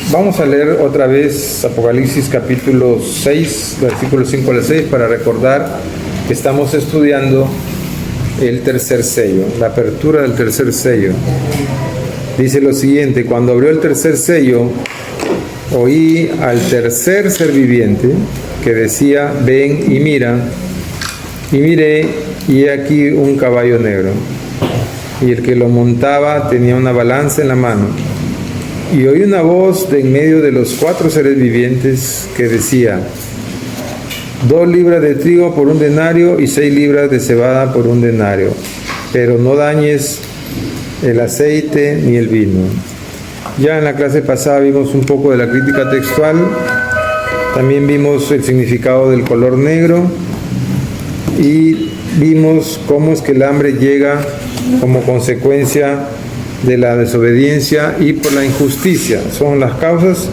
Vamos a leer otra vez Apocalipsis capítulo 6, versículos 5 al 6, para recordar que estamos estudiando el tercer sello, la apertura del tercer sello. Dice lo siguiente: cuando abrió el tercer sello, oí al tercer ser viviente que decía: ven y mira. Y miré, y he aquí un caballo negro, y el que lo montaba tenía una balanza en la mano. Y oí una voz de en medio de los 4 seres vivientes que decía: 2 libras de trigo por 1 denario y 6 libras de cebada por 1 denario, pero no dañes el aceite ni el vino. Ya en la clase pasada vimos un poco de la crítica textual, también vimos el significado del color negro y vimos cómo es que el hambre llega como consecuencia de la desobediencia y por la injusticia. Son las causas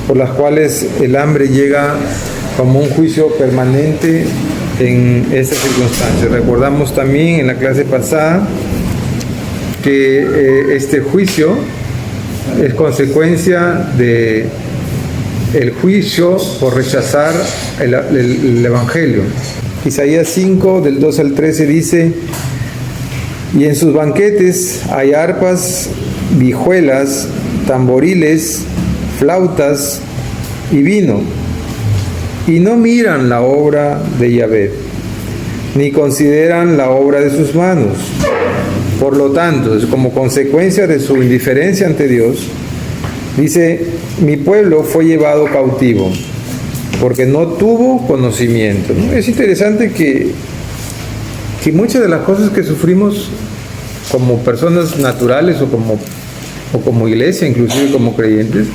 por las cuales el hambre llega como un juicio permanente en estas circunstancias. Recordamos también en la clase pasada que este juicio es consecuencia de el juicio por rechazar el Evangelio. Isaías 5, del 2 al 13 dice: y en sus banquetes hay arpas, vihuelas, tamboriles, flautas y vino, y no miran la obra de Yahvé, ni consideran la obra de sus manos. Por lo tanto, como consecuencia de su indiferencia ante Dios, dice: mi pueblo fue llevado cautivo, porque no tuvo conocimiento, ¿no? Es interesante que muchas de las cosas que sufrimos como personas naturales o como iglesia, inclusive como creyentes,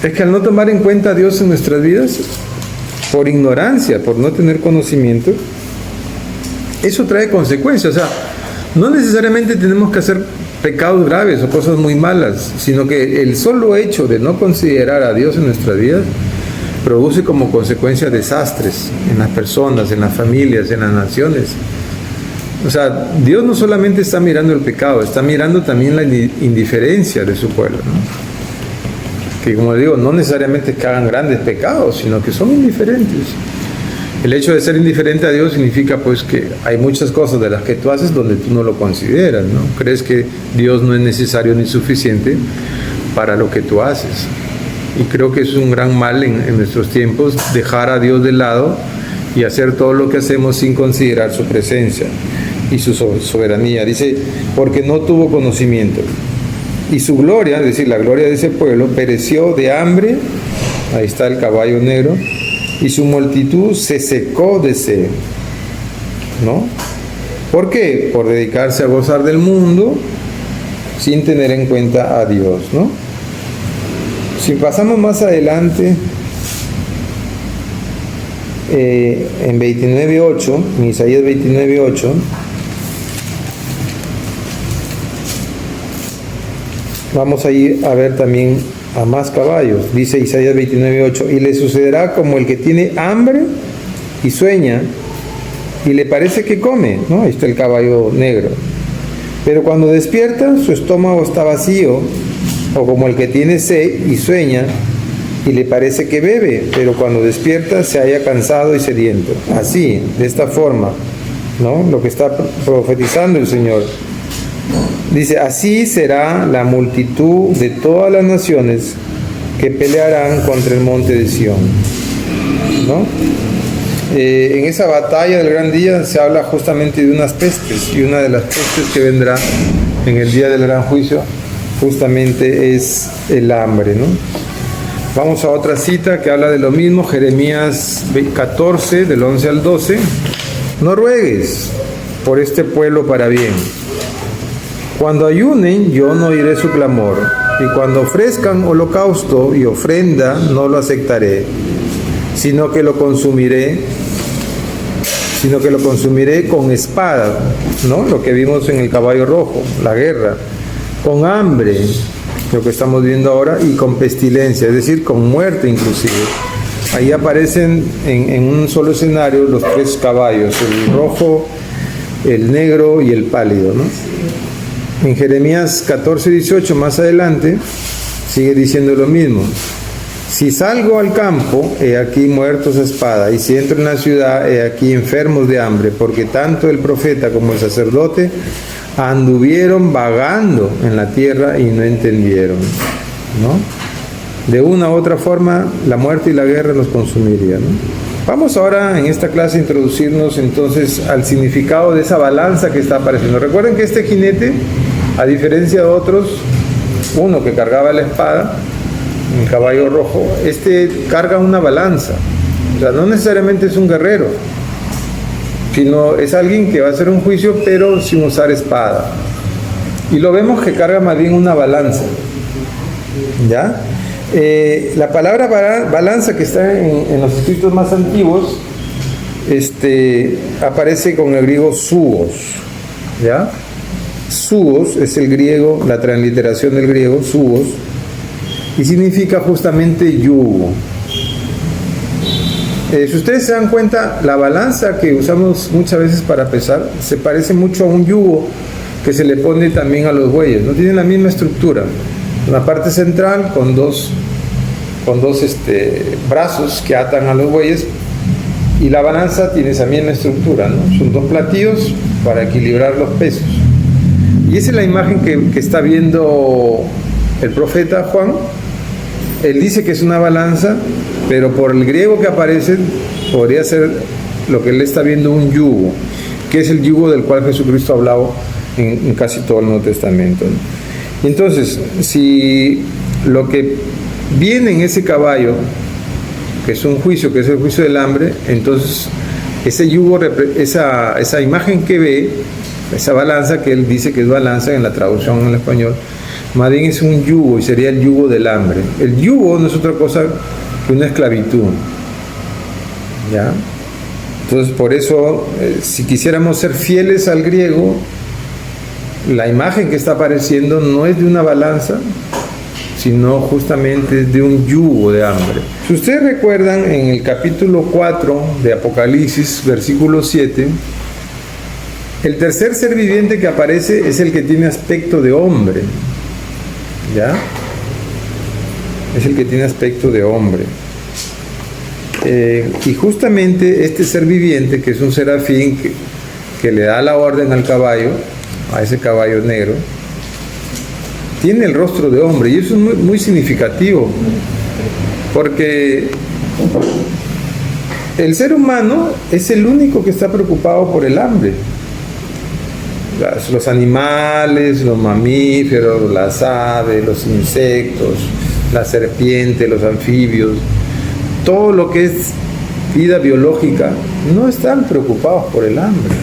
es que al no tomar en cuenta a Dios en nuestras vidas, por ignorancia, por no tener conocimiento, eso trae consecuencias. O sea, no necesariamente tenemos que hacer pecados graves o cosas muy malas, sino que el solo hecho de no considerar a Dios en nuestras vidas produce como consecuencia desastres en las personas, en las familias, en las naciones. O sea, Dios no solamente está mirando el pecado, está mirando también la indiferencia de su pueblo, ¿no? Que, como digo, no necesariamente es que hagan grandes pecados, sino que son indiferentes. El hecho de ser indiferente a Dios significa pues que hay muchas cosas de las que tú haces donde tú no lo consideras, ¿no? Crees que Dios no es necesario ni suficiente para lo que tú haces. Y creo que es un gran mal en nuestros tiempos dejar a Dios de lado y hacer todo lo que hacemos sin considerar su presencia y su soberanía. Dice: porque no tuvo conocimiento. Y su gloria, es decir, la gloria de ese pueblo, pereció de hambre. Ahí está el caballo negro. Y su multitud se secó de sed, ¿no? ¿Por qué? Por dedicarse a gozar del mundo sin tener en cuenta a Dios, ¿no? Si pasamos más adelante, en 29.8, en Isaías 29.8, vamos a ir a ver también a más caballos. Dice Isaías 29.8: y le sucederá como el que tiene hambre y sueña, y le parece que come, ¿no? Ahí está el caballo negro. Pero cuando despierta, su estómago está vacío. O como el que tiene sed y sueña, y le parece que bebe, pero cuando despierta se halla cansado y sediento. Así, de esta forma, ¿no? Lo que está profetizando el Señor. Dice: así será la multitud de todas las naciones que pelearán contra el monte de Sión, ¿no? En esa batalla del gran día se habla justamente de unas pestes, y una de las pestes que vendrá en el día del gran juicio justamente es el hambre, ¿no? Vamos a otra cita que habla de lo mismo, Jeremías 14, del 11 al 12. No ruegues por este pueblo para bien. Cuando ayunen, yo no oiré su clamor, y cuando ofrezcan holocausto y ofrenda, no lo aceptaré, sino que lo consumiré con espada, ¿no? Lo que vimos en el caballo rojo, la guerra, con hambre, lo que estamos viendo ahora, y con pestilencia, es decir, con muerte inclusive. Ahí aparecen en un solo escenario los 3 caballos, el rojo, el negro y el pálido, ¿no? En Jeremías 14:18, más adelante, sigue diciendo lo mismo. Si salgo al campo, he aquí muertos a espada, y si entro en la ciudad, he aquí enfermos de hambre, porque tanto el profeta como el sacerdote anduvieron vagando en la tierra y no entendieron, ¿no? De una u otra forma, la muerte y la guerra los consumirían, ¿no? Vamos ahora en esta clase a introducirnos entonces al significado de esa balanza que está apareciendo. Recuerden que este jinete, a diferencia de otros, uno que cargaba la espada, el caballo rojo, este carga una balanza. O sea, no necesariamente es un guerrero, sino es alguien que va a hacer un juicio pero sin usar espada. Y lo vemos que carga más bien una balanza. ¿Ya? La palabra balanza, que está en los escritos más antiguos, aparece con el griego zoos. ¿Ya? Zoos es el griego, la transliteración del griego, zoos, y significa justamente yugo. Si ustedes se dan cuenta, la balanza que usamos muchas veces para pesar se parece mucho a un yugo que se le pone también a los bueyes, no tienen la misma estructura. Una parte central con dos brazos que atan a los bueyes, y la balanza tiene esa misma estructura, ¿no? Son dos platillos para equilibrar los pesos. Y esa es la imagen que está viendo el profeta Juan. Él dice que es una balanza, pero por el griego que aparece podría ser lo que él está viendo, un yugo, que es el yugo del cual Jesucristo ha hablado en casi todo el Nuevo Testamento, ¿no? Entonces, si lo que viene en ese caballo, que es un juicio, que es el juicio del hambre, entonces ese yugo, esa imagen que ve, esa balanza que él dice que es balanza en la traducción en español, más bien es un yugo, y sería el yugo del hambre. El yugo no es otra cosa que una esclavitud, ¿ya? Entonces, por eso, si quisiéramos ser fieles al griego, la imagen que está apareciendo no es de una balanza, sino justamente de un yugo de hambre. Si ustedes recuerdan, en el capítulo 4 de Apocalipsis, versículo 7, el tercer ser viviente que aparece es el que tiene aspecto de hombre. ¿Ya? Es el que tiene aspecto de hombre. Y justamente este ser viviente, que es un serafín que le da la orden al caballo, a ese caballo negro, tiene el rostro de hombre, y eso es muy, muy significativo, porque el ser humano es el único que está preocupado por el hambre. Los animales, los mamíferos, las aves, los insectos, la serpiente, los anfibios, todo lo que es vida biológica, no están preocupados por el hambre.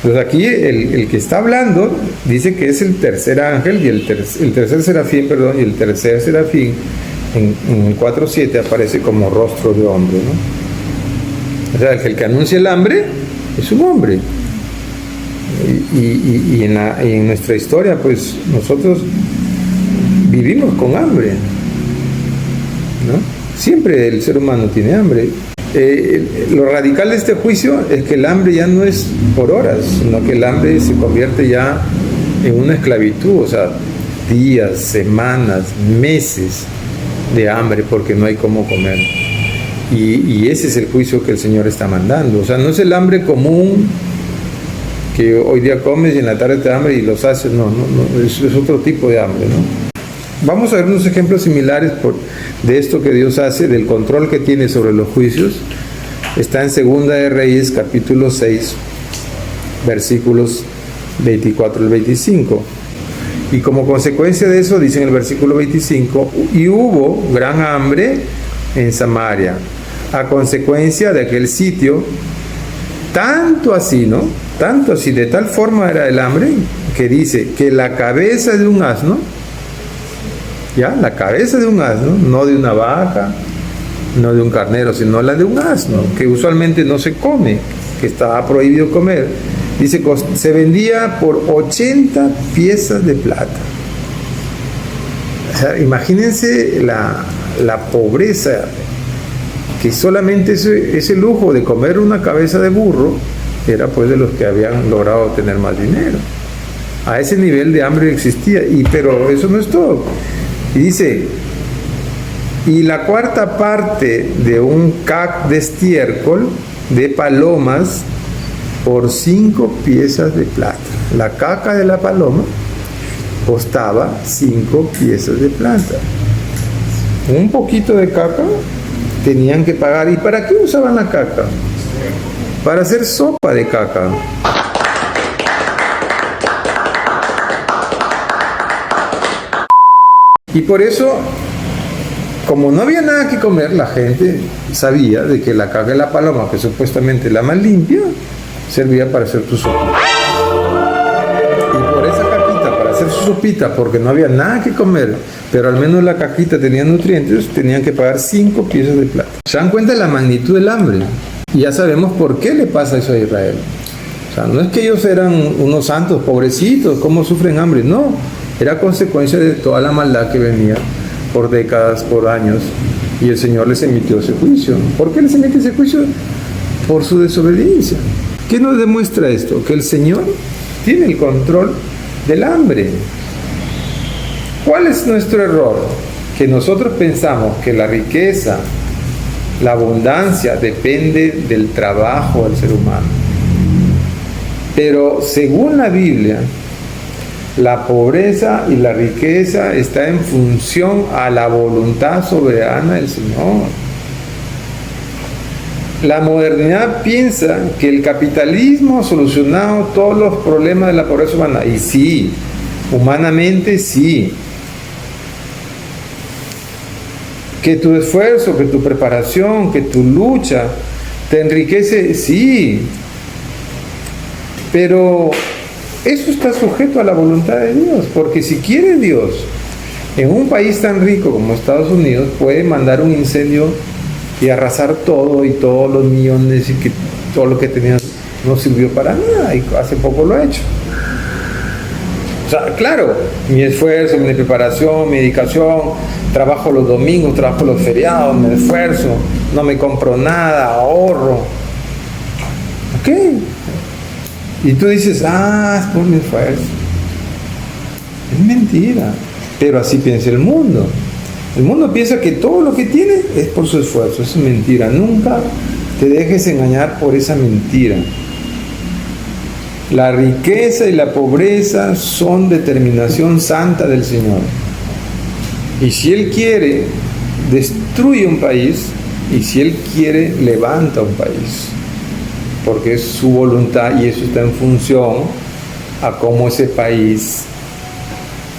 Pues aquí el que está hablando dice que es el tercer ángel, y el tercer serafín, perdón, y el tercer serafín en el 4.7 aparece como rostro de hombre, ¿no? O sea, el que anuncia el hambre es un hombre. Y en nuestra historia, pues nosotros vivimos con hambre, ¿no? Siempre el ser humano tiene hambre. Lo radical de este juicio es que el hambre ya no es por horas, sino que el hambre se convierte ya en una esclavitud, o sea, días, semanas, meses de hambre porque no hay cómo comer. Y ese es el juicio que el Señor está mandando. O sea, no es el hambre común que hoy día comes y en la tarde te da hambre y los haces, no, es otro tipo de hambre, ¿no? Vamos a ver unos ejemplos similares de esto que Dios hace, del control que tiene sobre los juicios. Está en Segunda de Reyes, capítulo 6, versículos 24 al 25. Y como consecuencia de eso, dice en el versículo 25, y hubo gran hambre en Samaria, a consecuencia de aquel sitio, tanto así, ¿no? Tanto así, de tal forma era el hambre, que dice que la cabeza de un asno, ¿ya? La cabeza de un asno, no de una vaca, no de un carnero, sino la de un asno, que usualmente no se come, que estaba prohibido comer. Dice, se vendía por 80 piezas de plata. O sea, imagínense la pobreza, que solamente ese lujo de comer una cabeza de burro era pues de los que habían logrado tener más dinero. A ese nivel de hambre existía, pero eso no es todo. Y dice, y la cuarta parte de un cac de estiércol de palomas por 5 piezas de plata. La caca de la paloma costaba 5 piezas de plata. Un poquito de caca tenían que pagar. ¿Y para qué usaban la caca? Para hacer sopa de caca. Y por eso, como no había nada que comer, la gente sabía de que la caca de la paloma, que supuestamente es la más limpia, servía para hacer tu sopa. Y por esa caquita, para hacer su sopita, porque no había nada que comer, pero al menos la caquita tenía nutrientes, tenían que pagar 5 piezas de plata. ¿Se dan cuenta de la magnitud del hambre? Y ya sabemos por qué le pasa eso a Israel. O sea, no es que ellos eran unos santos, pobrecitos, cómo sufren hambre, no. Era consecuencia de toda la maldad que venía por décadas, por años, y el Señor les emitió ese juicio. ¿Por qué les emite ese juicio? Por su desobediencia. ¿Qué nos demuestra esto? Que el Señor tiene el control del hambre. ¿Cuál es nuestro error? Que nosotros pensamos que la riqueza, la abundancia depende del trabajo del ser humano. Pero según la Biblia, la pobreza y la riqueza está en función a la voluntad soberana del Señor. La modernidad piensa que el capitalismo ha solucionado todos los problemas de la pobreza humana. Y sí, humanamente sí. Que tu esfuerzo, que tu preparación, que tu lucha te enriquece, sí. Pero eso está sujeto a la voluntad de Dios, porque si quiere Dios, en un país tan rico como Estados Unidos, puede mandar un incendio y arrasar todo y todos los millones y que todo lo que tenían no sirvió para nada, y hace poco lo ha hecho. O sea, claro, mi esfuerzo, mi preparación, mi dedicación, trabajo los domingos, trabajo los feriados, me esfuerzo, no me compro nada, ahorro. ¿Ok? Y tú dices, es por mi esfuerzo. Es mentira. Pero así piensa el mundo. El mundo piensa que todo lo que tiene es por su esfuerzo. Eso es mentira. Nunca te dejes engañar por esa mentira. La riqueza y la pobreza son determinación santa del Señor. Y si Él quiere, destruye un país. Y si Él quiere, levanta un país. Porque es su voluntad y eso está en función a cómo ese país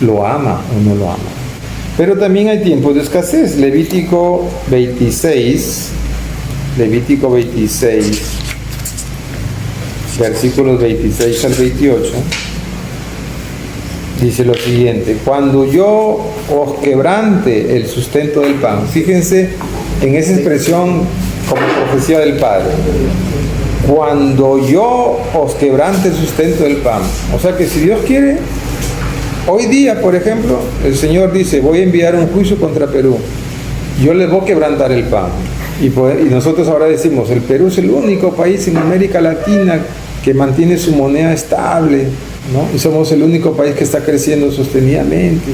lo ama o no lo ama. Pero también hay tiempos de escasez. Levítico 26, versículos 26 al 28, dice lo siguiente: cuando yo os quebrante el sustento del pan. Fíjense en esa expresión como profecía del Padre. Cuando yo os quebrante el sustento del pan. O sea que si Dios quiere, hoy día, por ejemplo, el Señor dice, voy a enviar un juicio contra Perú. Yo les voy a quebrantar el pan. Y nosotros ahora decimos, el Perú es el único país en América Latina que mantiene su moneda estable, ¿no? Y somos el único país que está creciendo sostenidamente,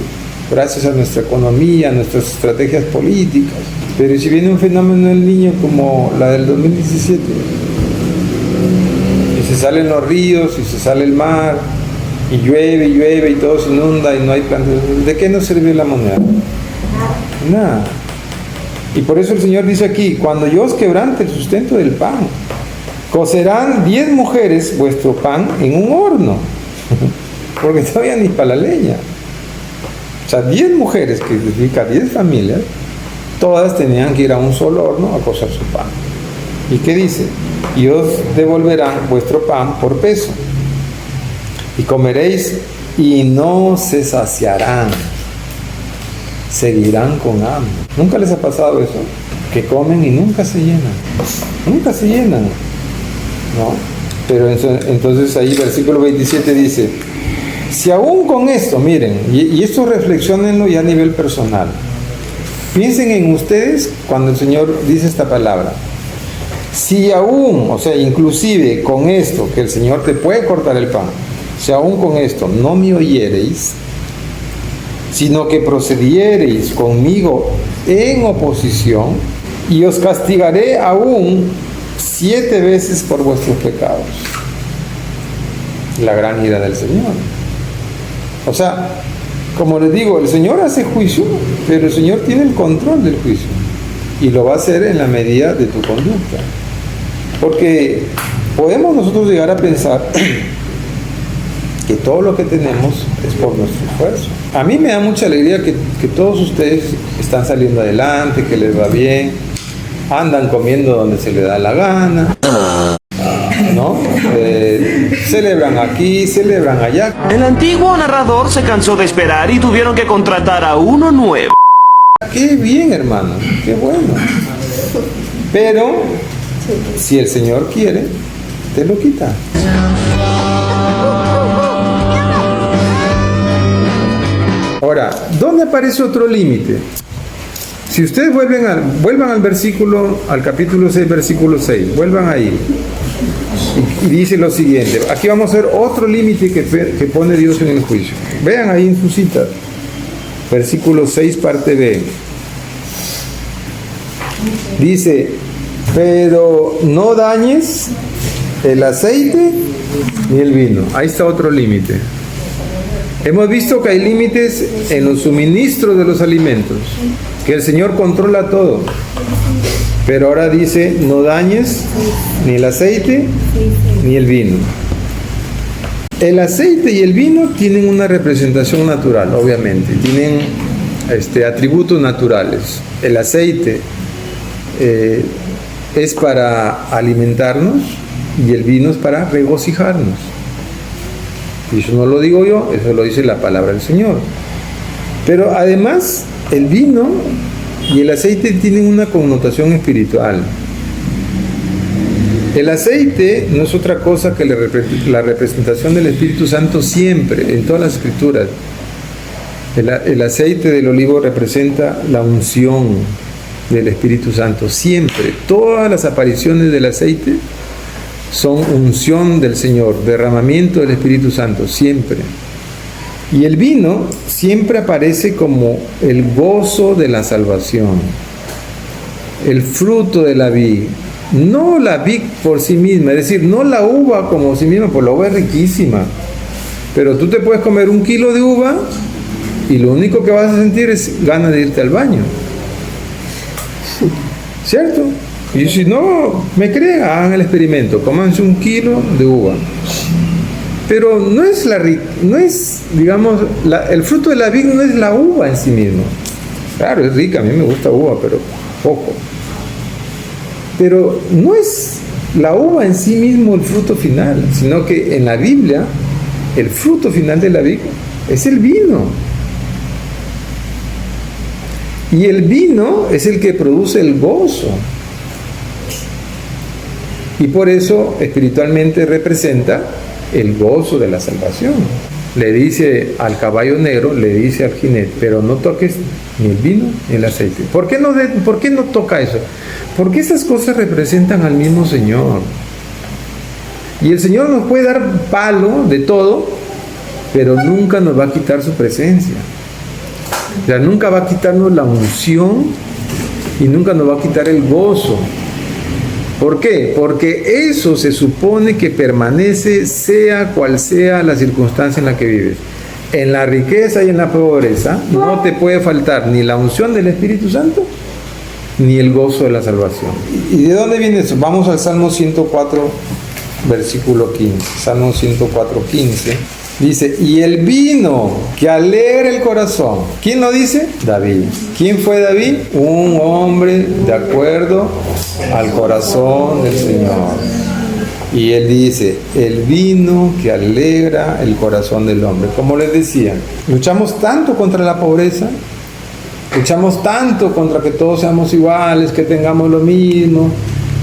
gracias a nuestra economía, a nuestras estrategias políticas. Pero si viene un fenómeno del Niño como la del 2017, y se salen los ríos, y se sale el mar, y llueve, y todo se inunda, y no hay plantas, ¿de qué nos sirve la moneda? Nada. Y por eso el Señor dice aquí, cuando yo os quebrante el sustento del pan, cocerán 10 mujeres vuestro pan en un horno, porque todavía ni para la leña. O sea, 10 mujeres, que significa 10 familias, todas tenían que ir a un solo horno a cocer su pan. ¿Y qué dice? Y os devolverán vuestro pan por peso, y comeréis y no se saciarán, seguirán con hambre. ¿Nunca les ha pasado eso? Que comen y nunca se llenan, ¿no? Pero entonces ahí versículo 27 dice, si aún con esto, miren, y esto reflexionenlo ya a nivel personal, piensen en ustedes cuando el Señor dice esta palabra. Si aún, o sea, inclusive con esto, que el Señor te puede cortar el pan, si aún con esto no me oyereis, sino que procediereis conmigo en oposición, y os castigaré aún 7 veces por vuestros pecados. La gran ira del Señor. O sea, como les digo, el Señor hace juicio, pero el Señor tiene el control del juicio, y lo va a hacer en la medida de tu conducta. Porque podemos nosotros llegar a pensar que todo lo que tenemos es por nuestro esfuerzo. A mí me da mucha alegría que todos ustedes están saliendo adelante, que les va bien, andan comiendo donde se les da la gana, ¿no? Celebran aquí, celebran allá. El antiguo narrador se cansó de esperar y tuvieron que contratar a uno nuevo. Qué bien, hermano, qué bueno. Pero si el Señor quiere, te lo quita. Ahora, ¿dónde aparece otro límite? Si ustedes vuelvan al versículo, al capítulo 6, versículo 6, vuelvan ahí. Y dice lo siguiente. Aquí vamos a ver otro límite que pone Dios en el juicio. Vean ahí en su cita. Versículo 6, parte B. Dice, pero no dañes el aceite ni el vino. Ahí está otro límite. Hemos visto que hay límites en los suministros de los alimentos, que el Señor controla todo. Pero ahora dice, no dañes ni el aceite ni el vino. El aceite y el vino tienen una representación natural, obviamente. Tienen atributos naturales. El aceite es para alimentarnos y el vino es para regocijarnos. Y eso no lo digo yo, eso lo dice la palabra del Señor. Pero además, el vino y el aceite tienen una connotación espiritual. El aceite no es otra cosa que la representación del Espíritu Santo siempre, en todas las Escrituras. El aceite del olivo representa la unción del Espíritu Santo, siempre. Todas las apariciones del aceite son unción del Señor, derramamiento del Espíritu Santo, siempre. Y el vino siempre aparece como el gozo de la salvación, el fruto de la vid, no la vid por sí misma, es decir, no la uva como sí misma, pues la uva es riquísima, pero tú te puedes comer 1 kilo de uva y lo único que vas a sentir es ganas de irte al baño, ¿cierto? Y si no me creen, hagan el experimento, cómanse 1 kilo de uva. Pero no es digamos, el fruto de la vid no es la uva en sí mismo. Claro, es rica, a mí me gusta uva, pero poco. Pero no es la uva en sí mismo el fruto final, sino que en la Biblia, el fruto final de la vid es el vino. Y el vino es el que produce el gozo. Y por eso espiritualmente representa el gozo de la salvación. Le dice al caballo negro, le dice al jinete, pero no toques ni el vino ni el aceite. ¿Por qué no toca eso? Porque esas cosas representan al mismo Señor. Y el Señor nos puede dar palo de todo, pero nunca nos va a quitar su presencia. O sea, nunca va a quitarnos la unción y nunca nos va a quitar el gozo. ¿Por qué? Porque eso se supone que permanece sea cual sea la circunstancia en la que vives. En la riqueza y en la pobreza no te puede faltar ni la unción del Espíritu Santo ni el gozo de la salvación. ¿Y de dónde viene eso? Vamos al Salmo 104, versículo 15. Salmo 104, 15. Dice, y el vino que alegra el corazón. ¿Quién lo dice? David. ¿Quién fue David? Un hombre de acuerdo al corazón del Señor. Y él dice, el vino que alegra el corazón del hombre. Como les decía, luchamos tanto contra la pobreza, luchamos tanto contra que todos seamos iguales, que tengamos lo mismo,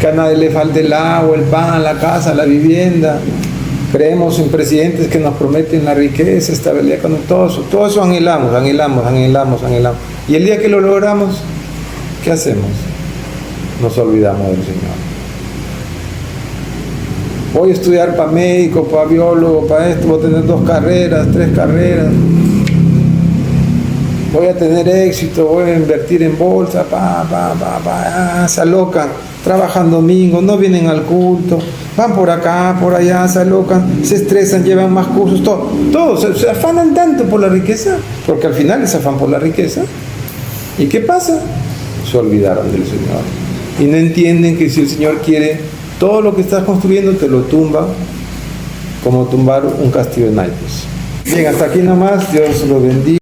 que a nadie le falte el agua, el pan, la casa, la vivienda. Creemos en presidentes que nos prometen la riqueza, estabilidad con todo eso anhelamos. Y el día que lo logramos, ¿qué hacemos? Nos olvidamos del Señor. Voy a estudiar para médico, para biólogo, para esto, voy a tener 2 carreras, 3 carreras. voy a tener éxito, voy a invertir en bolsa, se alocan, trabajan domingo, no vienen al culto, van por acá, por allá, se alocan, se estresan, llevan más cursos, todo, se afanan tanto por la riqueza, porque al final es afán por la riqueza. ¿Y qué pasa? Se olvidaron del Señor y no entienden que si el Señor quiere, todo lo que estás construyendo te lo tumba, como tumbar un castillo de naipes. Bien, hasta aquí nomás, Dios lo bendiga.